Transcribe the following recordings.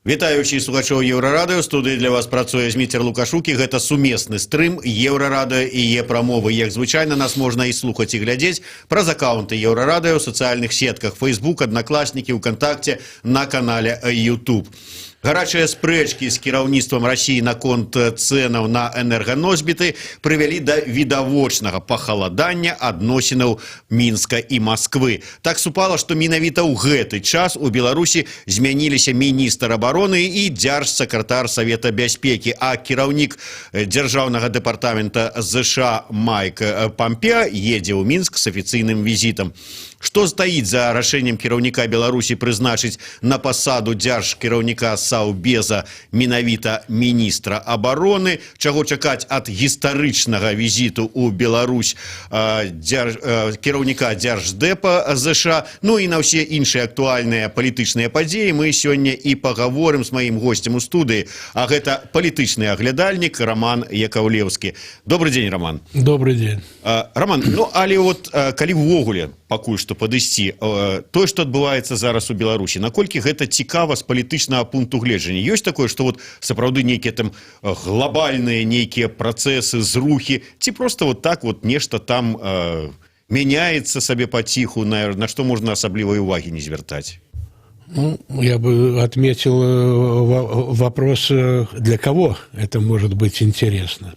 Вітаючы слухачоў Еўрарадыё, студыі для вас працуе Зміцер Лукашук, і гэта сумесны стрым Еўрарадыё і Е-прамовы. Як звычайна, нас можна і слухаць, і глядзець праз аккаунты Еўрарадыё ў сацыяльных сетках Facebook, Аднакласнікі, ВКонтакте, на канале YouTube. Гарачыя спрэчкі з кіраўніцтвам Расіі наконт цэнаў на энерганосьбіты прывялі да відавочнага пахаладання адносінаў Мінска і Масквы. Так супала, што менавіта ў гэты час у Беларусі змяніліся міністр абароны і дзяржсакратар Савета бяспекі, а кіраўнік дзяржаўнага дэпартамента ЗША Майк Помпео едзе ў Мінск з афіцыйным візітам. Што стаіць за рашэннем кіраўніка Беларусі прызначыць на пасаду дзяржкіраўніка Саўбеза менавіта міністра абароны, чаго чакаць ад гістарычнага візіту ў Беларусь кіраўніка дзярждэпа ЗША, ну і на ўсе іншыя актуальныя палітычныя падзеі мы сёння і пагаворым з маім госцем у студыі, а гэта палітычны аглядальнік Роман Якаўлеўскі. Добрый дзень, Роман. Добрый день. Роман, ну але вот калі ўвогуле пакуль што падысці тое, што адбываецца зараз у Беларусі, наколькі гэта цікава з палітычнага пункту гледжання? Ёсць такое, што вот сапраўды нейкія там глобальныя нейкія працэсы, зрухі, ці проста вот так вот нешта там мяняецца сабе паціху, на што можна асаблівай увагі не звяртаць? Ну, я бы отметил вопрос, для кого это может быть интересно.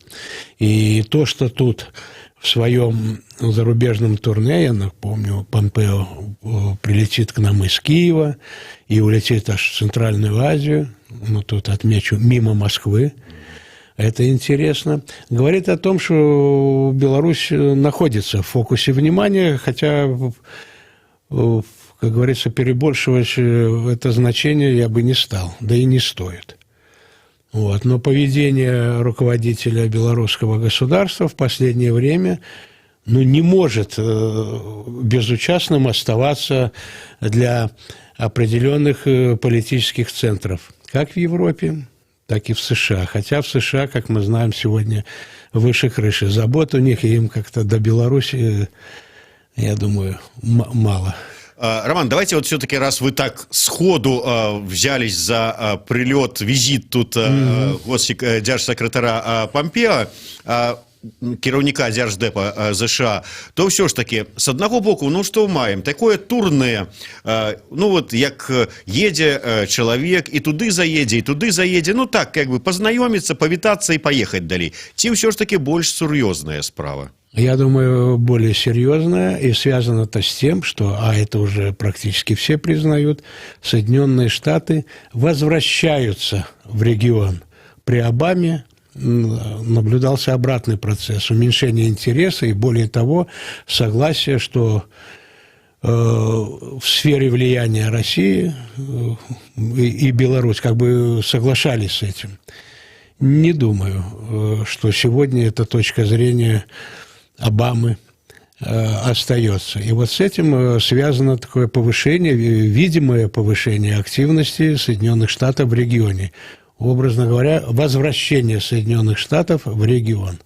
И то, что тут в своем зарубежном турне, я напомню, Помпео прилетит к нам из Киева и улетит аж в Центральную Азию, ну, тут отмечу, мимо Москвы. Это интересно. Говорит о том, что Беларусь находится в фокусе внимания, хотя, как говорится, перебольшивать это значение я бы не стал, да и не стоит. Вот. Но поведение руководителя белорусского государства в последнее время не может безучастным оставаться для определенных политических центров, как в Европе, так и в США. Хотя в США, как мы знаем, сегодня выше крыши. Забот у них, и им как-то до Беларуси, я думаю, мало. Роман, давайте вот все-таки, раз вы так сходу взялись за прилет, визит тут дзяржсакратара Помпео, кіраўніка дзярждэпа ЗША, то ўсё ж таки, с аднаго боку, ну што маем? Такое турне, ну вот як едзе чалавек, і туды заедзе, ну так, как бы познаёміцца, павітацца і паехаць далей. Ці ўсё ж таки больш сур'ёзная справа? Я думаю, более серьезная, и связано это с тем, что, а это уже практически все признают, Соединенные Штаты возвращаются в регион. При Обаме наблюдался обратный процесс, уменьшение интереса и, более того, согласие, что в сфере влияния России и Беларусь как бы соглашались с этим. Не думаю, что сегодня эта точка зрения Обамы остается. И вот с этим связано такое повышение, видимое повышение активности Соединенных Штатов в регионе. Образно говоря, возвращение Соединенных Штатов в регион.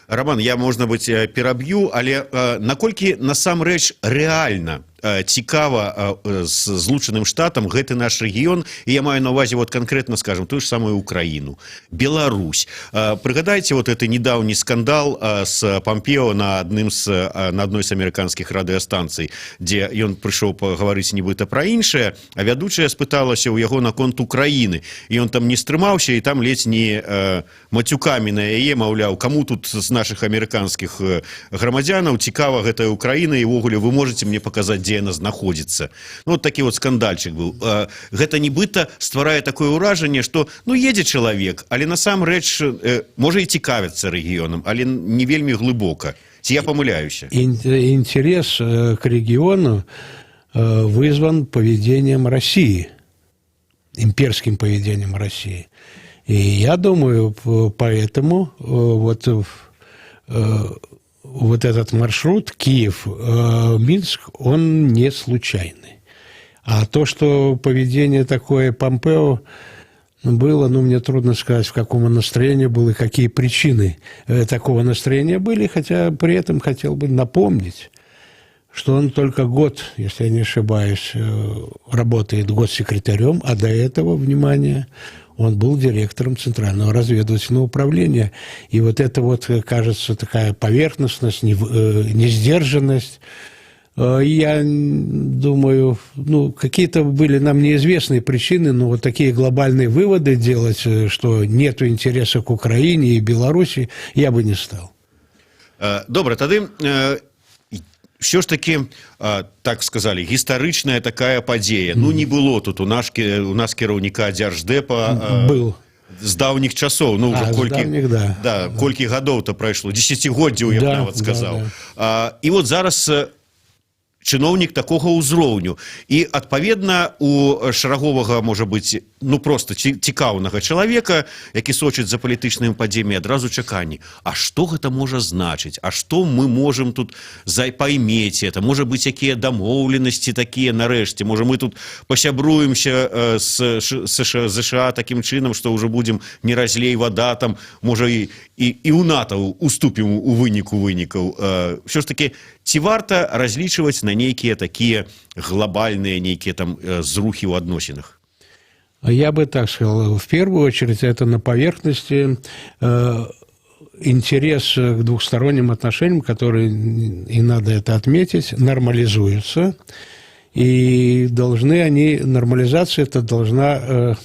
Роман, я, можна быць, пераб'ю, але наколькі насамрэч рэальна цікава з Злучаным Штатам гэты наш рэгіён, і я маю на ўвазе вот конкретно, скажем, тую ж самую Украіну, Беларусь. Прыгадайце вот гэты недаўні скандал с Помпео на адной з амерыканскіх радыёстанцый, дзе ён прыйшоў пагаварыць нібыта пра іншае, а вядучая спыталася ў яго наконт Украіны, і ён там не стрымаўся, і там ледзь не мацюкамі на яе, маўляў, каму тут з наших амерыканскіх грамадзянаў цікава гэтая Украіна, і ўвогуле вы можете мне паказаць, дзе яна знаходзіцца. Ну, вот такі вот скандальчык быў. Гэта нібыта стварае такое ўражанне, што, ну, едзе чалавек, але насамрэч можа і цікавіцца рэгіёнам, але не вельмі глыбока. Ці я памыляюся? Интерес к региону вызван поведением России, имперским поведением России. И я думаю, поэтому вот этот маршрут Киев-Минск, он не случайный. А то, что поведение такое Помпео было, мне трудно сказать, в каком он настроении был и какие причины такого настроения были, хотя при этом хотел бы напомнить, что он только год, если я не ошибаюсь, работает госсекретарем, а до этого, внимание, он был директором Центрального разведывательного управления. И вот это вот, кажется, такая поверхностность, несдержанность. Я думаю, ну, какие-то были нам неизвестные причины, но вот такие глобальные выводы делать, что нет интереса к Украине и Беларуси, я бы не стал. Добре, тады все ж таки, так сказали, гістарычная такая падзея. Ну, не было тут у нас кіраўніка Дзярждэпа был з даўніх часоў, ну, уже давніх, да. Да, колькі гадоў-то прайшло, десятигоддзяў, я б нават сказаў. І вот зараз чыноўнік такога ўзроўню. І, адпаведна, у шараговага, можа быць, ну, проста цікаўнага чалавека, які сочыць за палітычнымі падзеямі, адразу чаканні. А што гэта можа значыць? А што мы можам тут паймець это? Можа быць, якія дамоўленасці такія нарэшце? Можа, мы тут пасябруемся з США такім чынам, што ўжо будзем не разлей вада, там, можа, і ў НАТО уступім у выніку вынікаў. Все ж таки, ці варта разлічваць на нейкія такія глобальныя нейкія там зрухи в адносінах? Я бы так сказал. В первую очередь, это на поверхности интерес к двухсторонним отношениям, которые, и надо это отметить, нормализуются. И должны они, нормализация это должна,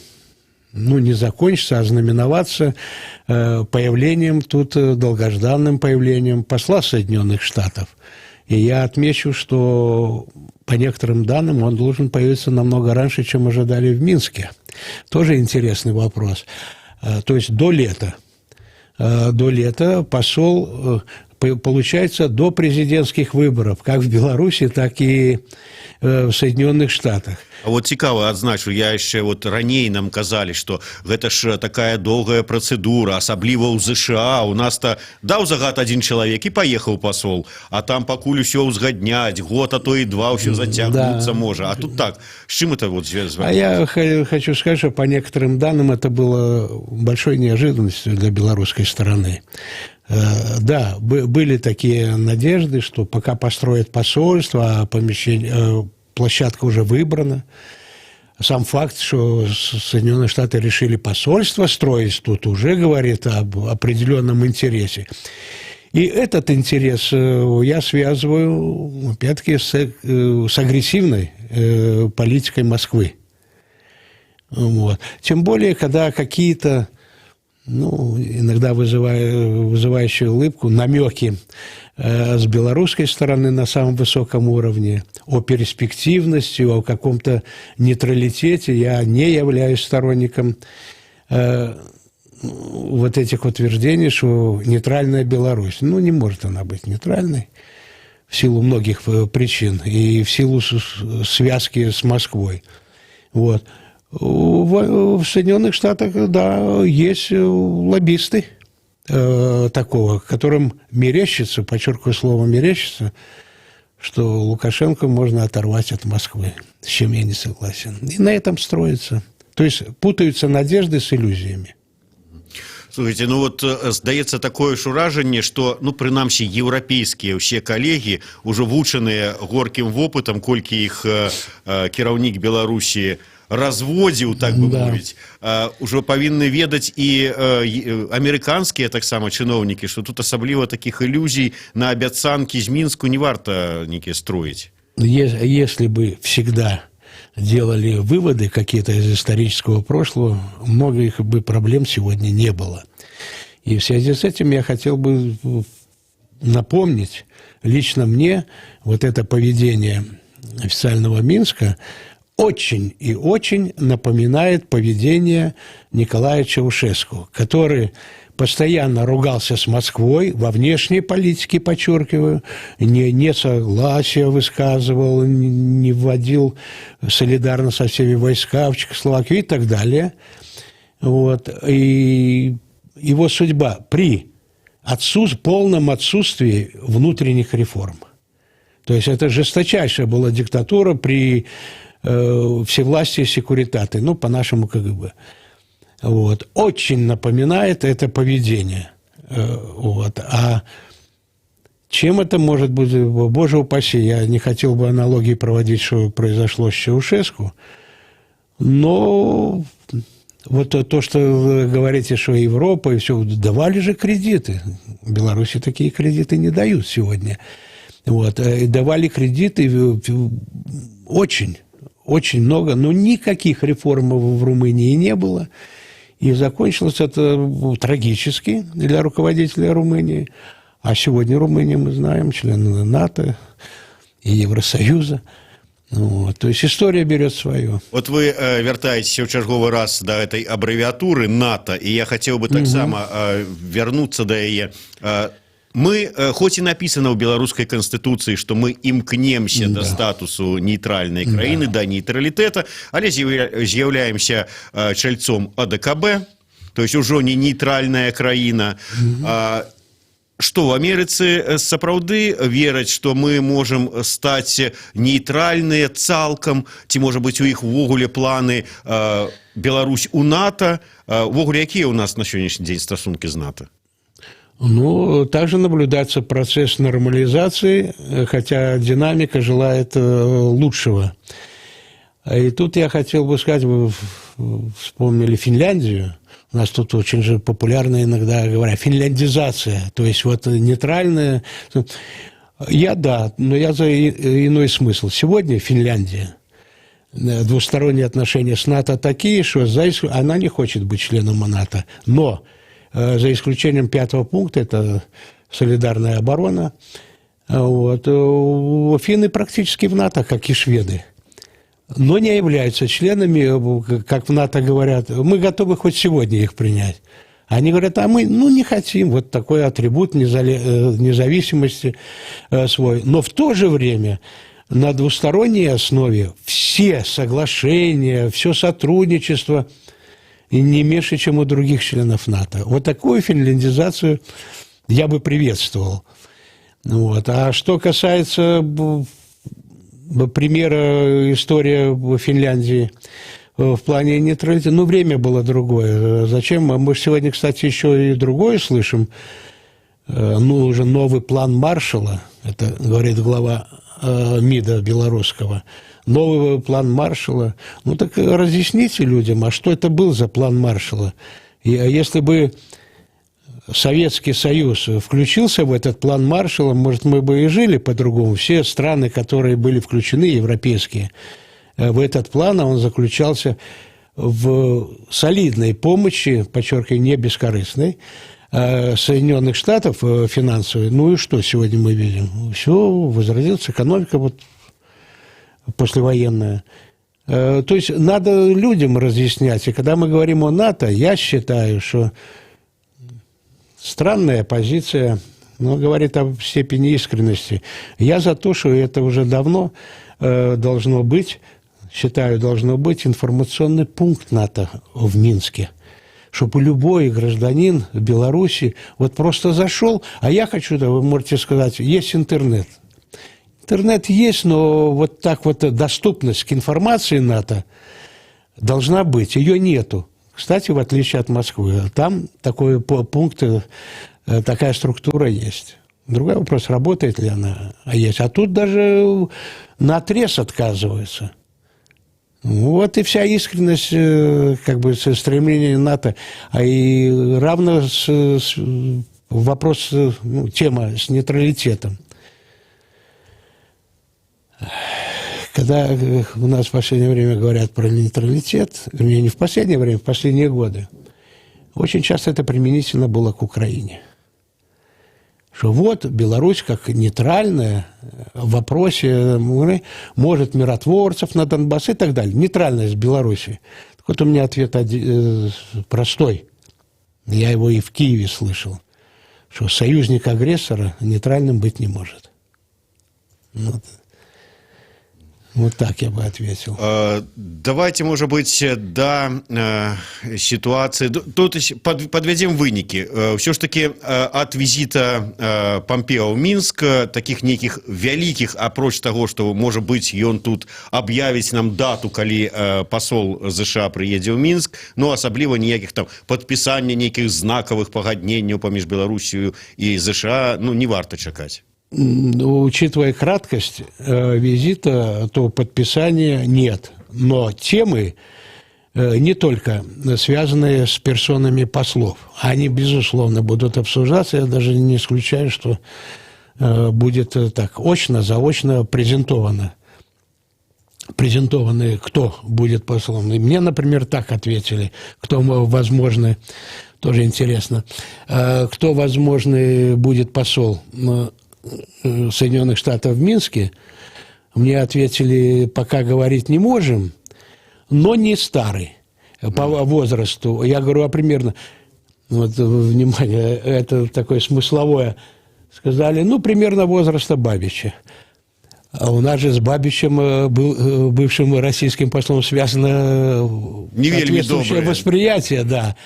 ну, не закончиться, а знаменоваться появлением тут, долгожданным появлением посла Соединенных Штатов. И я отмечу, что по некоторым данным он должен появиться намного раньше, чем ожидали в Минске. Тоже интересный вопрос. То есть до лета. До лета посол, получается, до президентских выборов, как в Беларуси, так и в Соединенных Штатах. А вот цікава адзначу, я яшчэ вот раней нам казалі, што гэта ж такая доўгая працэдура, асабліва ў ЗША. У нас-то даў загад адзін чалавек і паехаў пасол, а там пакуль усё ўзгадняць, год, а то і два, ўсё зацягнуцца можа. А тут так, с чым это вот звязано? А я хочу сказать, что по некоторым данным это было большой неожиданностью для белорусской стороны. Да, были такие надежды, что пока построят посольство, а площадка уже выбрана. Сам факт, что Соединенные Штаты решили посольство строить, тут уже говорит об определенном интересе. И этот интерес я связываю, опять-таки, с агрессивной политикой Москвы. Вот. Тем более, когда какие-то, ну, иногда вызывающие улыбку, намеки с белорусской стороны на самом высоком уровне о перспективности, о каком-то нейтралитете. Я не являюсь сторонником вот этих утверждений, что нейтральная Беларусь. Ну, не может она быть нейтральной в силу многих причин и в силу связки с Москвой. Вот. В Соединенных Штатах, да, есть лоббисты такого, которым мерещится, подчеркиваю слово мерещится, что Лукашенко можно оторвать от Москвы, с чем я не согласен. И на этом строится. То есть путаются надежды с иллюзиями. Слушайте, ну вот здаецца такое ж уражанне, што, ну, прынамсі, еўрапейскія ўсе калегі, ужо вучаныя горкім вопытам, колькі іх кіраўнік Беларусі разводзіў, так бы мовіць, ужо павінны ведаць і амерыканскія таксама чыноўнікі, што тут асабліва такіх ілюзій на абяцанкі з Мінску не варта нейкія строіць. Если бы всегда делали выводы какие-то из исторического прошлого, многих бы проблем сегодня не было. И в связи с этим я хотел бы напомнить лично мне вот это поведение официального Минска очень и очень напоминает поведение Николая Чаушеску, который постоянно ругался с Москвой во внешней политике, подчеркиваю, несогласие высказывал, не вводил солидарно со всеми войска в Чехословакию и так далее. Вот. И его судьба при полном отсутствии внутренних реформ. То есть это жесточайшая была диктатура при всевластии секуритаты, ну, по-нашему КГБ. Вот. Очень напоминает это поведение. Вот. А Чем это может быть? Боже упаси, я не хотел бы аналогии проводить, что произошло с Чаушеску, но вот то, что вы говорите, что Европа и все, давали же кредиты. В Беларуси такие кредиты не дают сегодня. Вот. И давали кредиты очень, очень много, но никаких реформ в Румынии не было. И закончилось это трагически для руководителя Румынии. А сегодня Румыния, мы знаем, член НАТО и Евросоюза. Вот. То есть история берет свое. Вот вы вяртаецеся ў чарговы раз да этой абрэвіатуры НАТО, і я хацеў бы таксама вярнуцца да яе. Мы, хоць і написано ў беларускай канстытуцыі, што мы імкнемся да статусу нейтральнай краіны, да нейтралітэта, але з'яўляемся чальцом АДКБ, то есть ужо не нейтральная краіна. Што в Амерыцы сапраўды вераць, што мы можам стаць нейтральныя цалкам, ці можа быць у іх увогуле планы Беларусь у НАТО? Увогуле якія ў нас на сённяшні дзень стасункі з НАТО? Ну, также наблюдается процесс нормализации, хотя динамика желает лучшего. И тут я хотел бы сказать, вы вспомнили Финляндию. У нас тут очень же популярно иногда говорят финляндизация, то есть вот нейтральная. Но я за иной смысл. Сегодня Финляндия, двусторонние отношения с НАТО такие, что она не хочет быть членом НАТО. Но за исключением 5-го пункта, это солидарная оборона, вот, финны практически в НАТО, как и шведы. Но не являются членами, как в НАТО говорят, мы готовы хоть сегодня их принять. Они говорят, а мы не хотим, вот такой атрибут независимости свой. Но в то же время на двусторонней основе все соглашения, все сотрудничество не меньше, чем у других членов НАТО. Вот такую финляндизацию я бы приветствовал. Вот. А что касается примера история в Финляндии в плане нейтралитета, время было другое. Зачем? Мы сегодня, кстати, еще и другое слышим. Уже новый план Маршалла, это говорит глава МИДа белорусского, новый план Маршалла. Так разъясните людям, а что это был за план Маршалла? И если бы Советский Союз включился в этот план Маршалла, может, мы бы и жили по-другому. Все страны, которые были включены, европейские, в этот план, он заключался в солидной помощи, подчеркиваю, не бескорыстной, Соединенных Штатов финансовой. И что сегодня мы видим? Все, возродилась экономика послевоенная. То есть надо людям разъяснять. И когда мы говорим о НАТО, я считаю, что странная позиция, говорит о степени искренности. Я за то, что это уже давно должно быть, считаю, должно быть информационный пункт НАТО в Минске. Чтобы любой гражданин в Беларуси вот просто зашел, а я хочу, вы можете сказать, есть интернет. Интернет есть, но вот так вот доступность к информации НАТО должна быть, ее нету. Кстати, в отличие от Москвы, там такой пункт, такая структура есть. Другой вопрос, работает ли она, есть. А тут даже наотрез отказываются. Вот и вся искренность, стремления НАТО. И равно вопрос, тема с нейтралитетом. Когда у нас в последнее время говорят про нейтралитет, не в последнее время, в последние годы, очень часто это применительно было к Украине. Что вот Беларусь как нейтральная в вопросе может миротворцев на Донбасс и так далее. Нейтральность Беларуси. Так вот у меня ответ простой. Я его и в Киеве слышал. Что союзник агрессора нейтральным быть не может. Вот так я бы ответил. Давайте, может быть, ситуации. Тут подведем вынікі. Все ж таки от визита Помпео в Минск таких неких вялікіх, апроч того, что, может быть, ён тут объявить нам дату, калі посол США приедет в Минск, но особливо никаких там подписания неких знаковых пагадненняў паміж Беларусью и США, не варто чакать. Учитывая краткость визита, то подписания нет. Но темы не только связанные с персонами послов. Они, безусловно, будут обсуждаться. Я даже не исключаю, что будет так очно, заочно презентованы, кто будет послом. И мне, например, так ответили, кто возможно, тоже интересно, кто возможный будет посол Соединенных Штатов в Минске. Мне ответили, пока говорить не можем, но не старый по возрасту. Я говорю, а примерно, вот, внимание, это такое смысловое, сказали, ну, примерно возраста Бабича. А у нас же с Бабичем, бывшим российским послом, связано соответствующее восприятие, да.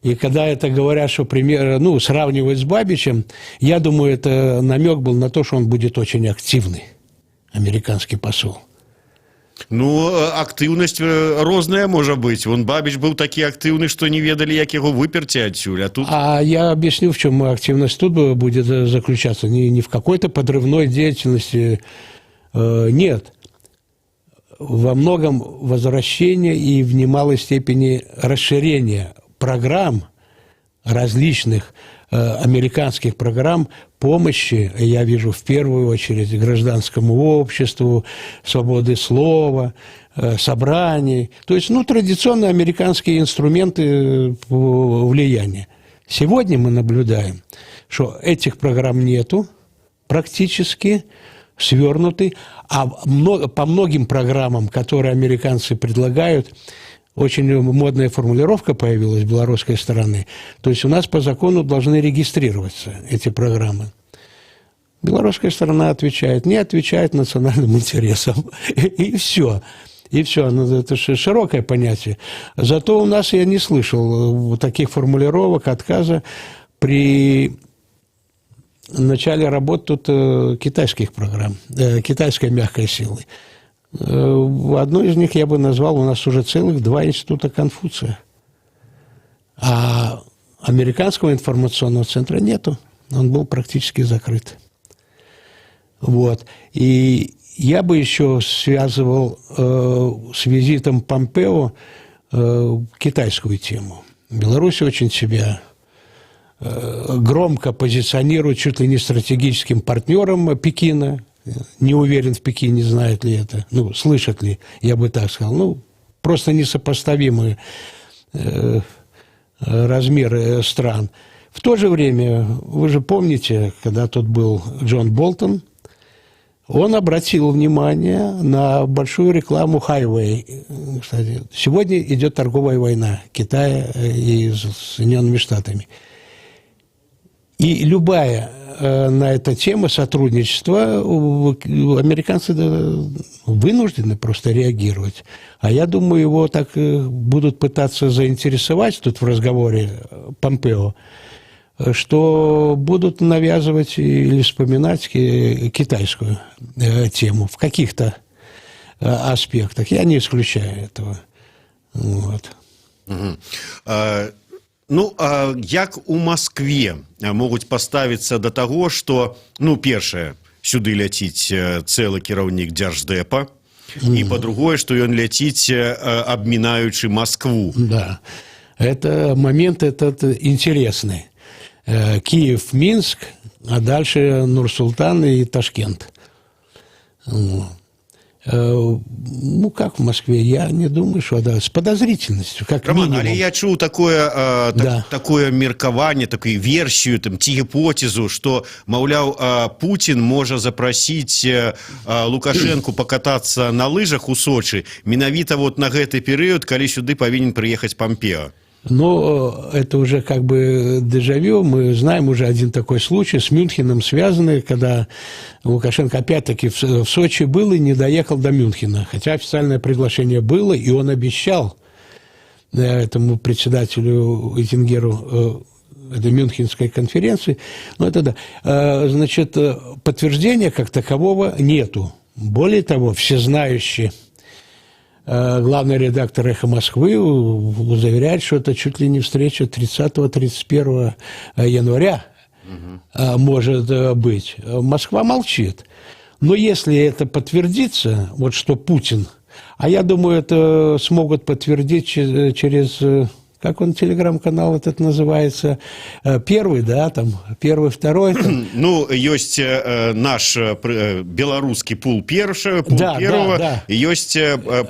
И когда это говорят, что сравнивают с Бабичем, я думаю, это намек был на то, что он будет очень активный, американский посол. Ну, актыўнасць розная можа быць. Вон Бабіч быў такі актыўны, што не ведалі, як яго выперці адсюль. А я объясню, в чем активность тут будет заключаться. Не в какой-то подрывной деятельности. Нет. Во многом возвращение и в немалой степени расширение программ различных американских программ помощи, я вижу в первую очередь гражданскому обществу, свободы слова, собраний. То есть, традиционные американские инструменты влияния. Сегодня мы наблюдаем, что этих программ нету, практически свернуты, а по многим программам, которые американцы предлагают, очень модная формулировка появилась с белорусской стороны. То есть у нас по закону должны регистрироваться эти программы. Белорусская сторона отвечает, не отвечает национальным интересам. И все. И все. Это широкое понятие. Зато у нас я не слышал таких формулировок отказа при начале работ тут китайских программ, китайской мягкой силы. Одну из них я бы назвал, у нас уже целых 2 института Конфуция. А американского информационного центра нету. Он был практически закрыт. Вот. И я бы еще связывал с визитом Помпео китайскую тему. Беларусь очень себя громко позиционирует чуть ли не стратегическим партнером Пекина. Не уверен в Пекине, знает ли это, слышат ли, я бы так сказал. Просто несопоставимые размеры стран. В то же время, вы же помните, когда тут был Джон Болтон, он обратил внимание на большую рекламу Highway. Кстати, сегодня идет торговая война Китая и Соединенными Штатами. И любая на эту тему сотрудничества американцы вынуждены просто реагировать. А я думаю, его так будут пытаться заинтересовать тут в разговоре Помпео, что будут навязывать или вспоминать китайскую тему в каких-то аспектах. Я не исключаю этого. Вот. А як у Москве могуць паставіцца да таго, што, першае, сюды ляціць цэлы кіраўнік дзярждэпа, і па-другое, што ён ляціць, абмінаючы Москву. Да, это момент этот интересный. Киев, Минск, а дальше Нур-Султан и Ташкент. Как в Москве, я не думаю, что с подозрительностью, как Роман, минимум. але я чуў такое меркаванне, такую версію, ці гіпотэзу, што, маўляў, Путін можа запрасіць Лукашенку пакатацца на лыжах у Сочи менавіта вот на гэты перыяд, калі сюды павінен прыехаць Помпео. Но это уже как бы дежавю. Мы знаем уже один такой случай с Мюнхеном связанный, когда Лукашенко опять-таки в Сочи был и не доехал до Мюнхена. Хотя официальное приглашение было, и он обещал этому председателю Эттингеру этой Мюнхенской конференции. Значит, подтверждения как такового нету. Более того, всезнающий главный редактор «Эхо Москвы» заверяет, что это чуть ли не встреча 30-31 января может быть. Москва молчит. Но если это подтвердится, вот что Путин, а я думаю, это смогут подтвердить через, как он, телеграм-канал этот называется, первый, да, там, первый, второй. Там. Ну, есть наш белорусский пул первого, да. И есть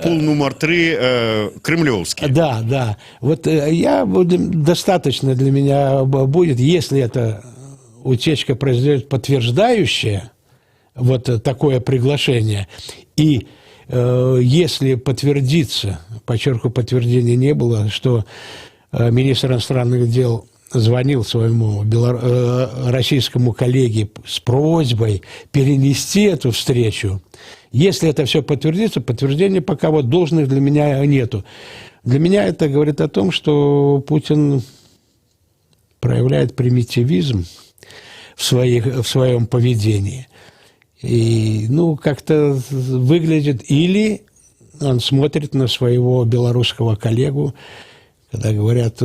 пул номер 3 кремлевский. Да. Вот достаточно для меня будет, если эта утечка произойдет подтверждающая, вот такое приглашение, и если подтвердится, подчеркиваю, подтверждения не было, что министр иностранных дел звонил своему российскому коллеге с просьбой перенести эту встречу, если это все подтвердится, подтверждения пока вот должных для меня нету. Для меня это говорит о том, что Путин проявляет примитивизм в своем поведении. И, как-то выглядит, или он смотрит на своего белорусского коллегу, когда говорят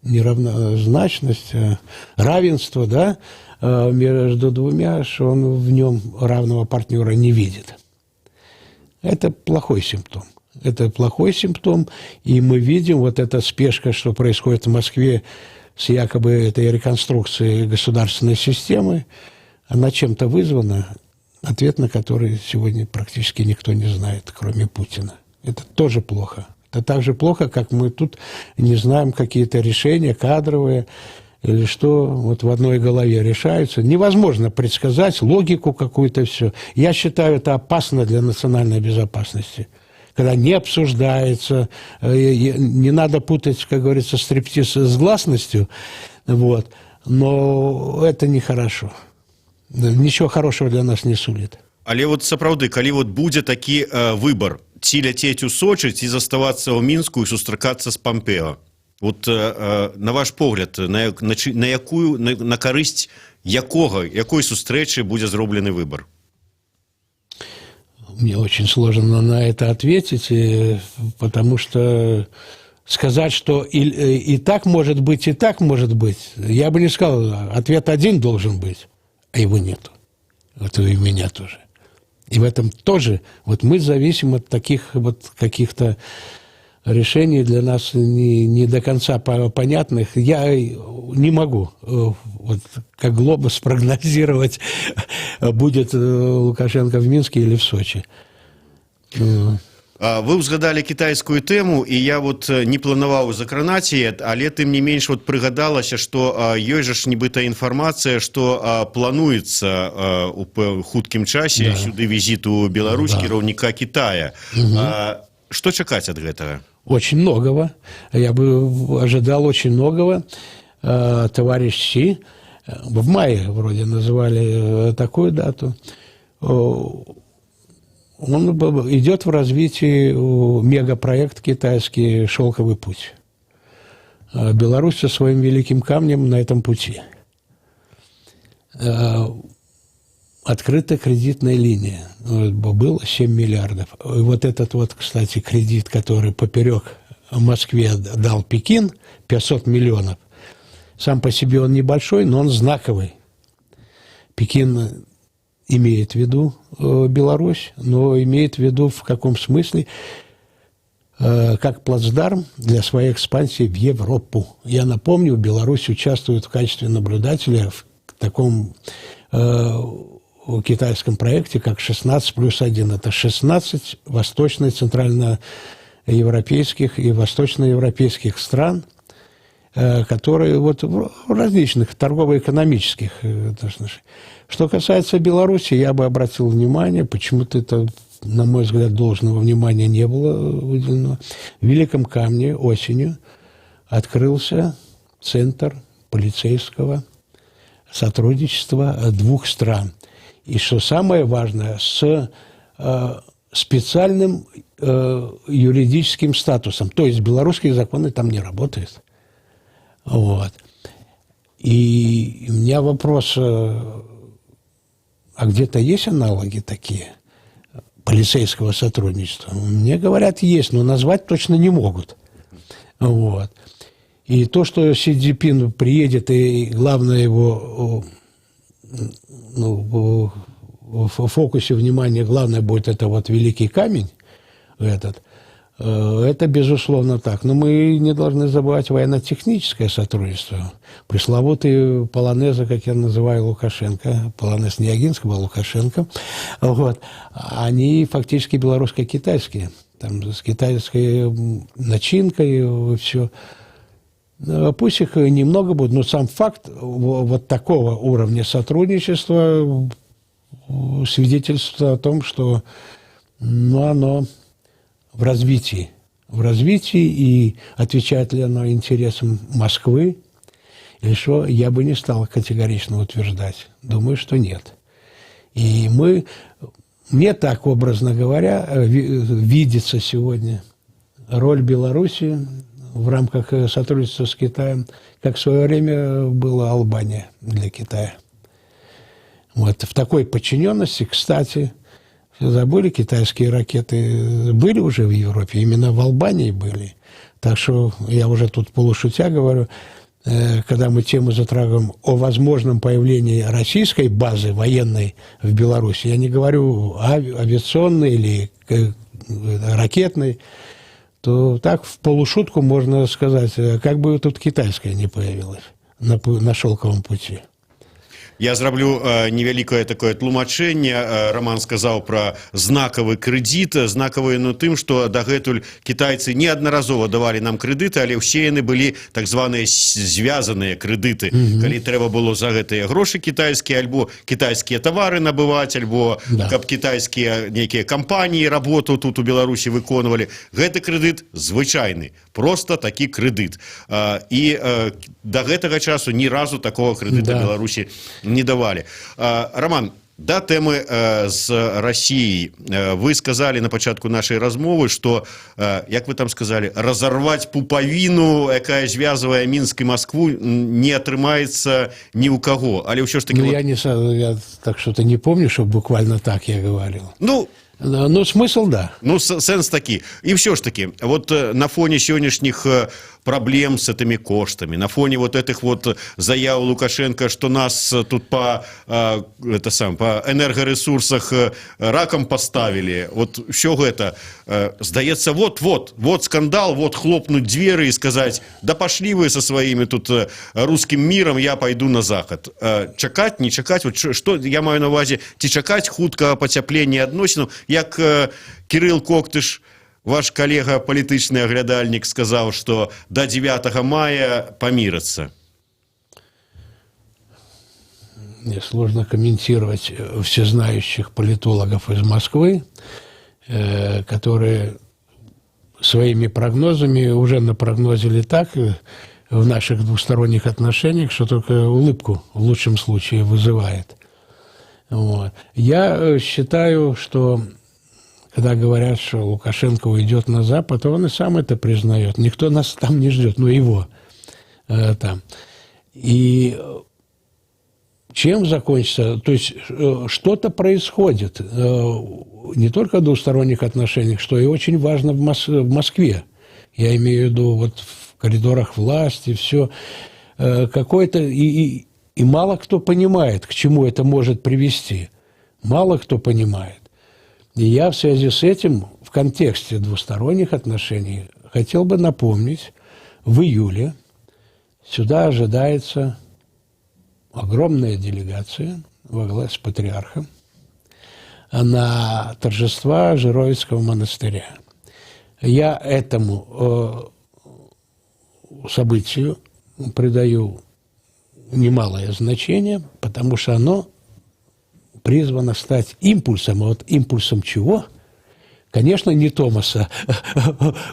неравнозначность, равенство, да, между двумя, что он в нем равного партнера не видит. Это плохой симптом. Это плохой симптом, и мы видим вот эта спешка, что происходит в Москве с якобы этой реконструкцией государственной системы, она чем-то вызвана, ответ на который сегодня практически никто не знает, кроме Путина. Это тоже плохо. Это так же плохо, как мы тут не знаем какие-то решения кадровые, или что вот в одной голове решаются. Невозможно предсказать логику какую-то, все. Я считаю, это опасно для национальной безопасности. Когда не обсуждается, не надо путать, как говорится, стриптиз с гласностью, вот. Но это нехорошо. Ничего хорошего для нас не сулит. Але вот сапраўды, калі вот будзе такі выбор, ці ляцець у Сочи, ці заставацца ў Мінску і сустракацца з Помпео. Вот на ваш погляд, на карысць якой сустрэчы будзе зроблены выбор? Мне очень сложно на это ответить, потому что сказать, что и так может быть, и так может быть, я бы не сказал, ответ один должен быть, а его нету. Вот и у меня тоже. И в этом тоже вот мы зависим от таких вот каких-то решений для нас не до конца понятных. Я не могу вот как глобус прогнозировать, будет Лукашенко в Минске или в Сочи. Вы ўзгадалі кітайскую тэму, і я вот не планаваў закранаць яе, але тым не менш вот прыгадалася, што ёсць жа ж нібыта інфармацыя, што плануецца у хуткім часе сюды візіт у Беларусь кіраўніка Китая. Што чакаць ад гэтага? Очень многого. Я бы ожидал очень многого. Товарищ Си, в мае вроде называли такую дату, он идет в развитии мегапроект китайский «Шелковый путь». Беларусь со своим великим камнем на этом пути. Открыта кредитная линия. Было 7 миллиардов. И вот этот вот, кстати, кредит, который поперек Москве дал Пекин, 500 миллионов, сам по себе он небольшой, но он знаковый. Пекин имеет в виду Беларусь, но имеет в виду в каком смысле? Как плацдарм для своей экспансии в Европу. Я напомню, Беларусь участвует в качестве наблюдателя в таком китайском проекте, как 16+1. Это 16 восточно-центральноевропейских и восточноевропейских стран, которые вот в различных торгово-экономических. Что касается Беларуси, я бы обратил внимание, почему-то это, на мой взгляд, должного внимания не было выделено. В Великом Камне осенью открылся центр полицейского сотрудничества двух стран. И что самое важное, с специальным юридическим статусом. То есть белорусские законы там не работают. Вот. И у меня вопрос, а где-то есть аналоги такие полицейского сотрудничества? Мне говорят, есть, но назвать точно не могут. Вот. И то, что Си Цзиньпин приедет, и главное его, ну, в фокусе внимания, главное будет это вот великий камень этот, это безусловно так. Но мы не должны забывать военно-техническое сотрудничество. Пресловутые полонезы, как я называю Лукашенко, полонез Ниагинского, Лукашенко, вот, они фактически белорусско-китайские. Там с китайской начинкой все. Пусть их немного будет, но сам факт вот такого уровня сотрудничества свидетельствует о том, что оно в развитии, и отвечает ли оно интересам Москвы, или что, я бы не стал категорично утверждать. Думаю, что нет. И мне так, образно говоря, видится сегодня роль Беларуси в рамках сотрудничества с Китаем, как в свое время была Албания для Китая. Вот в такой подчиненности, кстати, забыли, китайские ракеты были уже в Европе, именно в Албании были. Так что я уже тут полушутя говорю, когда мы тему затрагиваем о возможном появлении российской базы военной в Беларуси, я не говорю авиационной или ракетной, то так в полушутку можно сказать, как бы тут китайская не появилась на шелковом пути. Я зраблю невялікае такое тлумачэнне. Роман сказаў пра знакавы крэдит. Знакавы на тым, што дагэтуль кітайцы неаднаразова давалі нам крэдыты, але ўсе яны былі так званыя звязаныя крэдыты. Калі трэба было за гэтыя грошы кітайскія, альбо кітайскія тавары набываць, альбо каб кітайскія нейкія кампаніі работу тут у Беларусі выконвалі. Гэты крэдыт звычайны, просто такі крэдыт. І да гэтага часу ні разу такого крэдыта Беларусі не давали. Роман, да тэмы з Россией. Вы сказали на пачатку нашай размовы, што, як вы там сказали, разорвать пупавіну, якая звязвае Мінск і Москву, не атрымаецца ні ў каго. Але ўсё ж таки... Ну, я так что-то не помню, что буквально так я говорил. Ну, смысл, да. Ну, сенс такі. І все ж таки, вот на фоне сённяшніх проблем с этими коштами, на фоне вот этих вот заяв Лукашенко, что нас тут по энергоресурсах раком поставили, вот все это, сдается, вот скандал, вот хлопнуть двери и сказать, да пошли вы со своими тут русским миром, я пойду на заход. Чакать, не чакать, вот что я маю на увазе, ці чакать хуткага пацяплення адносінаў, як Кирилл Коктыш, ваш коллега, палітычны аглядальнік, сказал, что до 9 мая помирятся. Мне сложно комментировать всезнающих политологов из Москвы, которые своими прогнозами уже напрогнозили так в наших двусторонних отношениях, что только улыбку в лучшем случае вызывает. Вот. Я считаю, что когда говорят, что Лукашенко уйдет на Запад, он и сам это признает. Никто нас там не ждет, ну его там. И чем закончится? То есть что-то происходит не только в двусторонних отношениях, что и очень важно в Москве. Я имею в виду вот в коридорах власти, все какое-то... И мало кто понимает, к чему это может привести. Мало кто понимает. И я в связи с этим, в контексте двусторонних отношений, хотел бы напомнить, в июле сюда ожидается огромная делегация во главе с патриархом на торжества Жировицкого монастыря. Я этому событию придаю немалое значение, потому что оно призвано стать импульсом. А вот импульсом чего? Конечно, не Томаса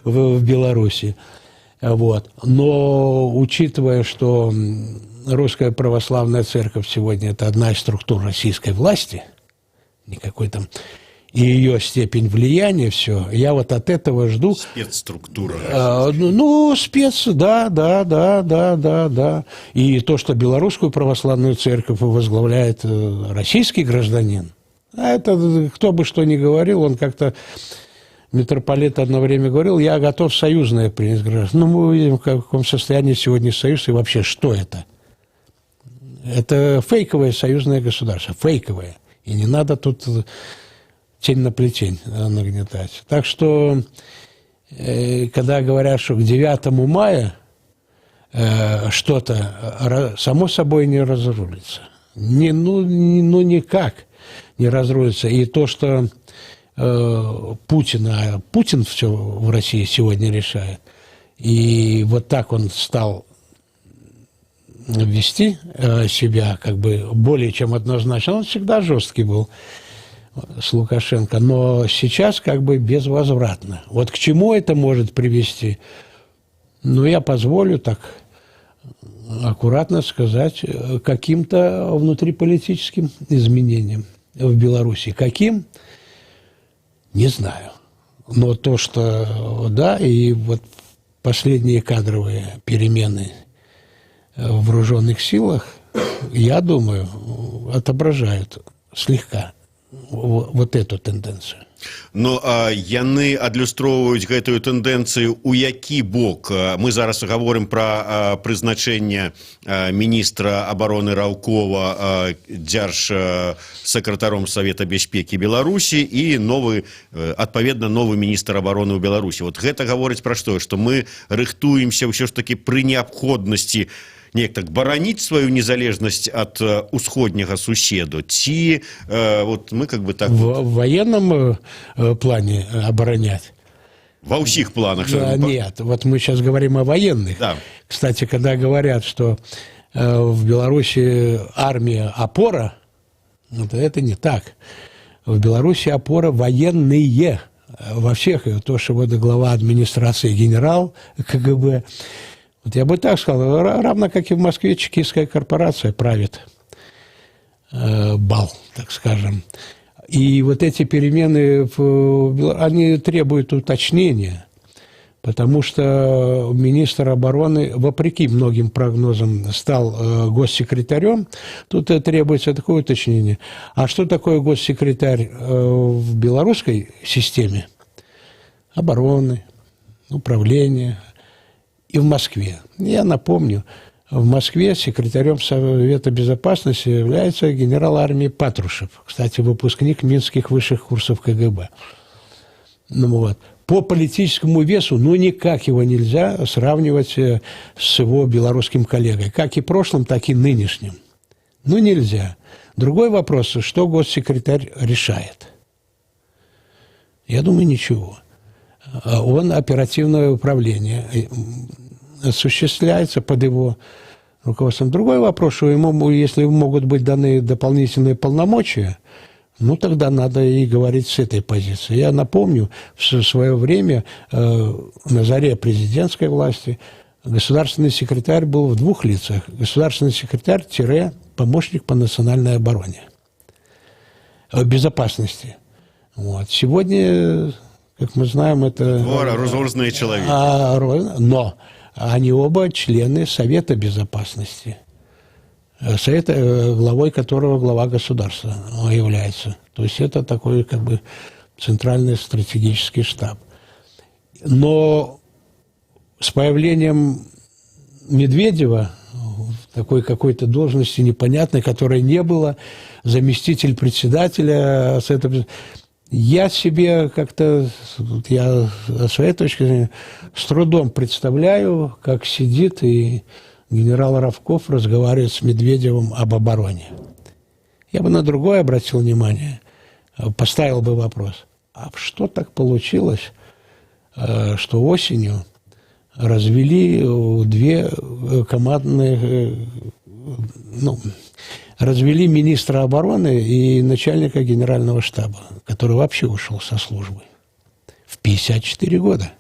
в Беларуси. Вот. Но учитывая, что Русская Православная Церковь сегодня это одна из структур российской власти, никакой там, и ее степень влияния, все, я вот от этого жду... Спецструктура. Да. И то, что Белорусскую Православную Церковь возглавляет российский гражданин, а это кто бы что ни говорил, он как-то митрополит одно время говорил, я готов союзное принять гражданство. Ну, мы видим, в каком состоянии сегодня союз и вообще, что это? Это фейковое союзное государство, фейковое. И не надо тут тень на плетень нагнетать. Так что, когда говорят, что к 9 мая что-то само собой не разрулится. Никак не разрулится. И то, что Путин все в России сегодня решает, и вот так он стал вести себя как бы более чем однозначно. Он всегда жесткий был с Лукашенко, но сейчас как бы безвозвратно. Вот к чему это может привести? Ну, я позволю так аккуратно сказать, каким-то внутриполитическим изменениям в Беларуси. Каким? Не знаю. Но то, что да, и вот последние кадровые перемены в вооруженных силах, я думаю, отображают слегка вот эту тенденцию. Ну, яны адлюстроўваюць гэтую тэндэнцыю у які бок? Мы зараз гаворым пра прызначэнне міністра абароны Раўкова дзяржсакратаром Савета бяспекі Беларусі і адпаведна новы міністр абароны ў Беларусі. Вот гэта гаворыць пра што? Што мы рыхтуемся ўсё ж такі пры неабходнасці неяк так бараніць сваю незалежнасць ад усходняга суседу, ці вот мы как бы так... В военном плане оборонять? Во всех планах. Нет, вот мы сейчас говорим о военных. Да. Кстати, когда говорят, что в Беларуси армия опора, это не так. В Беларуси опора военные. Во всех, то, что вот глава администрации генерал КГБ, вот я бы так сказал, равно как и в Москве чекистская корпорация правит бал, так скажем. И вот эти перемены, они требуют уточнения, потому что министр обороны, вопреки многим прогнозам, стал госсекретарем. Тут требуется такое уточнение. А что такое госсекретарь в белорусской системе? Обороны, управления. И в Москве. Я напомню, в Москве секретарем Совета Безопасности является генерал армии Патрушев. Кстати, выпускник Минских высших курсов КГБ. Ну, вот. По политическому весу, никак его нельзя сравнивать с его белорусским коллегой. Как и прошлым, так и нынешним. Нельзя. Другой вопрос, что госсекретарь решает? Я думаю, ничего. Он оперативное управление осуществляется под его руководством. Другой вопрос, что ему, если могут быть даны дополнительные полномочия, тогда надо и говорить с этой позиции. Я напомню, в свое время на заре президентской власти государственный секретарь был в двух лицах. Государственный секретарь – помощник по национальной обороне, безопасности. Вот. Сегодня... Как мы знаем, это... Разные человеки. Но они оба члены Совета Безопасности. Совета, главой которого глава государства является. То есть это такой как бы центральный стратегический штаб. Но с появлением Медведева такой какой-то должности непонятной, которой не было, заместитель председателя Совета, я себе как-то, я с своей точки зрения, с трудом представляю, как сидит и генерал Ревков разговаривает с Медведевым об обороне. Я бы на другое обратил внимание, поставил бы вопрос. А что так получилось, что осенью развели две командные... развели министра обороны и начальника генерального штаба, который вообще ушел со службы. В 54 года,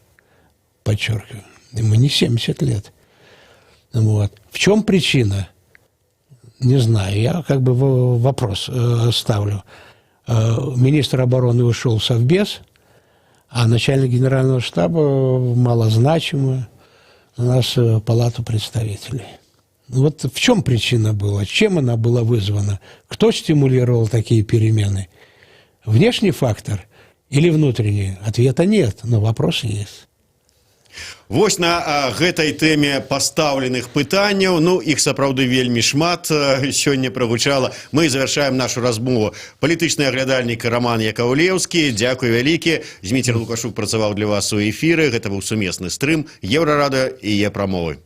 подчеркиваю. Ему не 70 лет. Вот. В чем причина? Не знаю. Я как бы вопрос ставлю. Министр обороны ушел в Совбез, а начальник генерального штаба малозначимую у нас Палату представителей. Вот в чем причина была? Чем она была вызвана? Кто стимулировал такие перемены? Внешний фактор или внутренние? Ответа нет, но вопрос есть. Вось на гэтай тэме пастаўленых пытанняў, ну, іх сапраўды вельмі шмат сёння прагучала. Мы завяршаем нашу размову. Палітычны аглядальнік Роман Яковлеўскі, дзякуй вялікі. Зміцер Лукашук працаваў для вас у эфіры. Гэта быў сумесны стрым Еўрарадыё і Е-прамовы.